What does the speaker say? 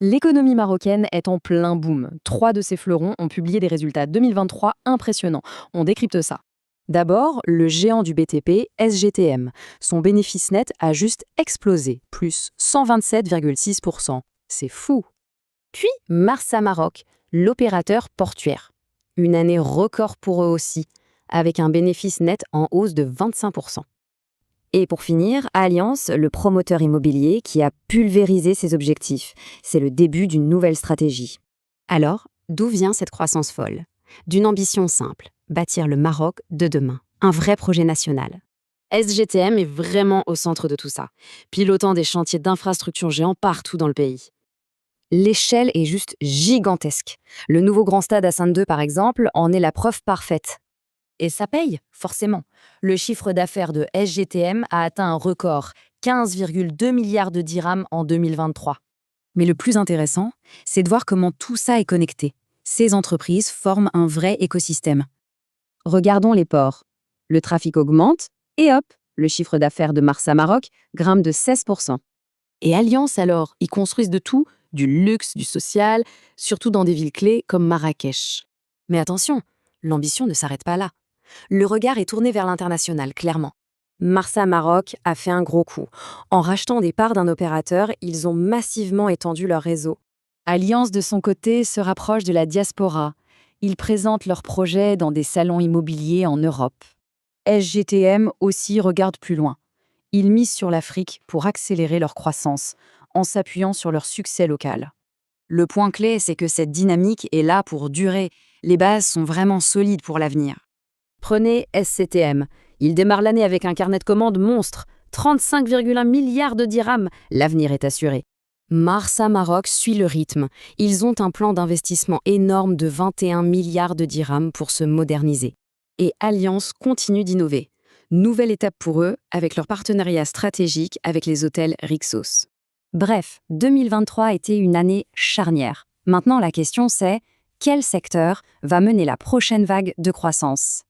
L'économie marocaine est en plein boom. Trois de ses fleurons ont publié des résultats 2023 impressionnants. On décrypte ça. D'abord, le géant du BTP, SGTM. Son bénéfice net a juste explosé, plus 127,6%. C'est fou. Puis Marsa Maroc, l'opérateur portuaire. Une année record pour eux aussi, avec un bénéfice net en hausse de 25%. Et pour finir, Allianz, le promoteur immobilier qui a pulvérisé ses objectifs. C'est le début d'une nouvelle stratégie. Alors, d'où vient cette croissance folle? D'une ambition simple, bâtir le Maroc de demain. Un vrai projet national. SGTM est vraiment au centre de tout ça, pilotant des chantiers d'infrastructures géants partout dans le pays. L'échelle est juste gigantesque. Le nouveau grand stade Hassan II, par exemple, en est la preuve parfaite. Et ça paye, forcément. Le chiffre d'affaires de SGTM a atteint un record, 15,2 milliards de dirhams en 2023. Mais le plus intéressant, c'est de voir comment tout ça est connecté. Ces entreprises forment un vrai écosystème. Regardons les ports. Le trafic augmente et hop, le chiffre d'affaires de Marsa Maroc grimpe de 16%. Et Allianz alors, ils construisent de tout, du luxe, du social, surtout dans des villes clés comme Marrakech. Mais attention, l'ambition ne s'arrête pas là. Le regard est tourné vers l'international, clairement. Marsa Maroc a fait un gros coup. En rachetant des parts d'un opérateur, ils ont massivement étendu leur réseau. Allianz, de son côté, se rapproche de la diaspora. Ils présentent leurs projets dans des salons immobiliers en Europe. SGTM aussi regarde plus loin. Ils misent sur l'Afrique pour accélérer leur croissance, en s'appuyant sur leur succès local. Le point clé, c'est que cette dynamique est là pour durer. Les bases sont vraiment solides pour l'avenir. Prenez SCTM. Il démarre l'année avec un carnet de commandes monstre, 35,1 milliards de dirhams. L'avenir est assuré. Marsa Maroc suit le rythme. Ils ont un plan d'investissement énorme de 21 milliards de dirhams pour se moderniser. Et Allianz continue d'innover. Nouvelle étape pour eux avec leur partenariat stratégique avec les hôtels Rixos. Bref, 2023 a été une année charnière. Maintenant, la question c'est, quel secteur va mener la prochaine vague de croissance ?